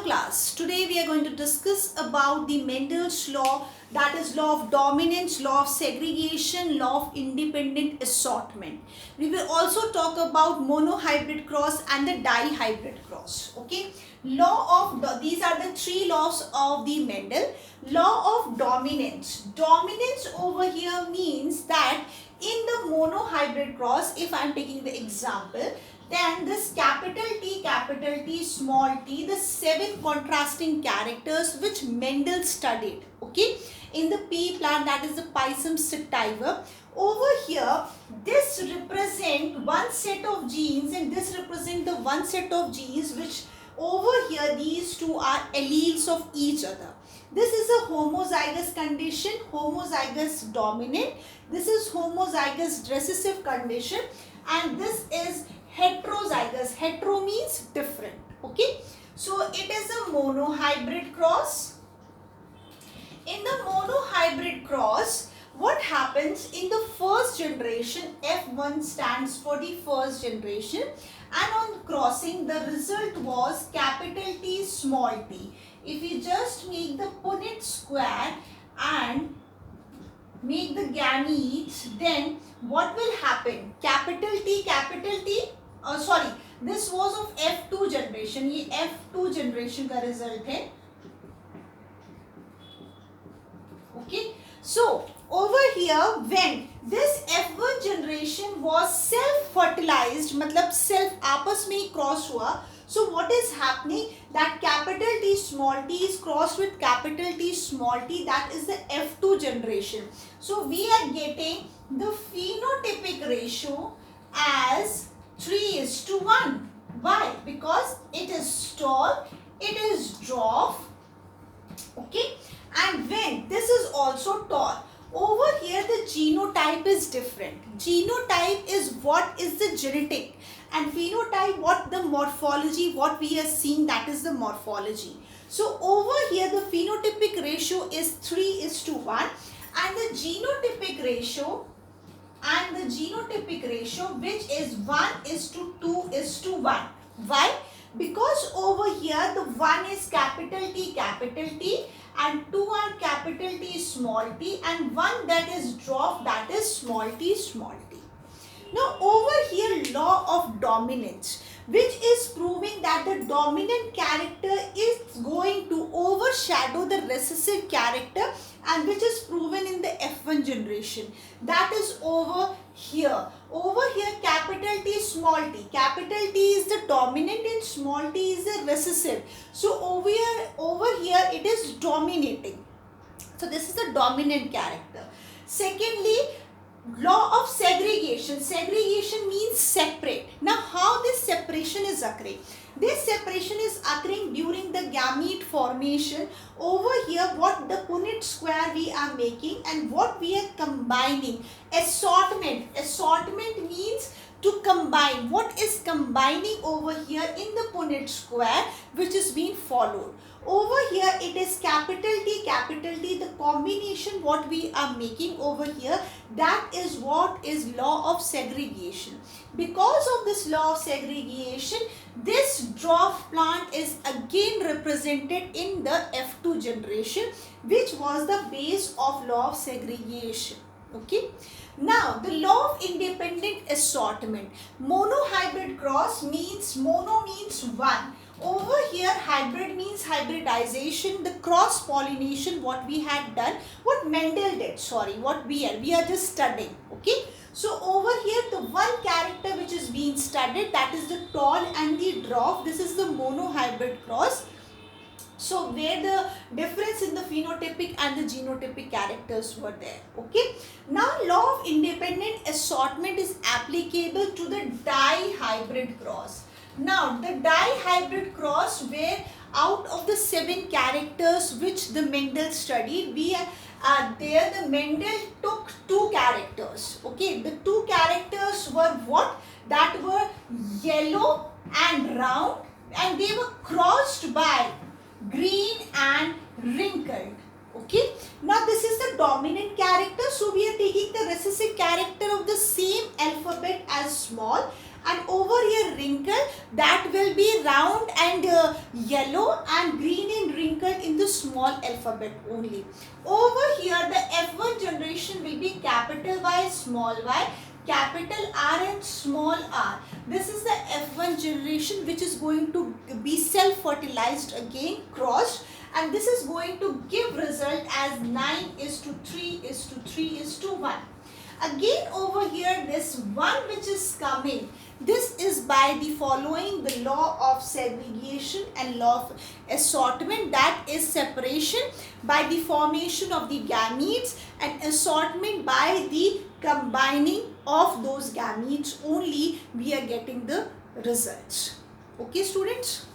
class. Today we are going to discuss about the Mendel's law, that is law of dominance, law of segregation, law of independent assortment. We will also talk about monohybrid cross and the dihybrid cross. Okay. These are the three laws of the Mendel. Law of dominance. Dominance over here means that in the monohybrid cross, if I am taking the example, then this capital T, small t, the 7 contrasting characters which Mendel studied, okay, in the pea plant, that is the Pisum sativa. Over here, this represent one set of genes and this represent the one set of genes which over here these two are alleles of each other. This is a homozygous condition, homozygous dominant. This is homozygous recessive condition and this is heterozygous. Hetero means different. Okay. So it is a monohybrid cross. In the monohybrid cross, what happens in the first generation, F1 stands for the first generation, and on crossing the result was capital T, small t. If we just make the Punnett square and make the gametes, then what will happen? Capital T, this was of F2 generation. ये F2 generation का result है. Okay. So over here, when this F1 generation was self-fertilized, मतलब self आपस में ही cross हुआ. So what is happening? That capital T small t is crossed with capital T small t. That is the F2 generation. So we are getting the phenotypic ratio as 3:1. Why? Because it is tall, it is dwarf. Okay. And when this is also tall, over here the genotype is different. Genotype is what is the genetic, and phenotype what the morphology, what we are seeing, that is the morphology. So over here the phenotypic ratio is 3:1 and the genotypic ratio which is 1:2:1. Why? Because over here the 1 is capital T and 2 are capital T small t and 1 that is dwarf, that is small t. Now over here law of dominance, which is proving that the dominant character is going to overshadow the recessive character, and which is proven in the F1 generation. That is over here. Over here capital T small t. Capital T is the dominant and small t is the recessive. So over here it is dominating. So this is the dominant character. Secondly, law of segregation. Segregation means separate. Now how this separation is occurring? This separation is occurring during the gamete formation. Over here what the Punnett square we are making and what we are combining. Assortment. Assortment means to combine. What is combining over here in the Punnett square which is being followed. Over here it is capital T, the combination what we are making over here, that is what is law of segregation. Because of this law of segregation, this dwarf plant is again represented in the F2 generation, which was the base of law of segregation. Okay. Now the law of independent assortment. Monohybrid cross means mono means one. Over here hybrid means hybridization, the cross pollination what we had done, what Mendel did, what we are just studying. Okay. So over here the one character which is being studied, that is the tall and the dwarf. This is the monohybrid cross. So where the difference in the phenotypic and the genotypic characters were there. Okay. Now law of independent assortment is applicable to the dihybrid cross. Now the dihybrid cross, where out of the 7 characters which the Mendel studied, the Mendel took 2 characters. Okay, the 2 characters were what? That were yellow and round, and they were crossed by green and wrinkled. Okay. Now this is the dominant character. So we are taking the recessive character of the same alphabet as small, and over here wrinkle, that will be round and the yellow and green and wrinkled in the small alphabet only. Over here the F1 generation will be capital Y, small y, capital R and small r. This is the F1 generation which is going to be self-fertilized again, crossed, and this is going to give result as 9:3:3:1. Again over here this one which is coming, this is by the following the law of segregation and law of assortment, that is separation by the formation of the gametes and assortment by the combining of those gametes only we are getting the results. Okay students.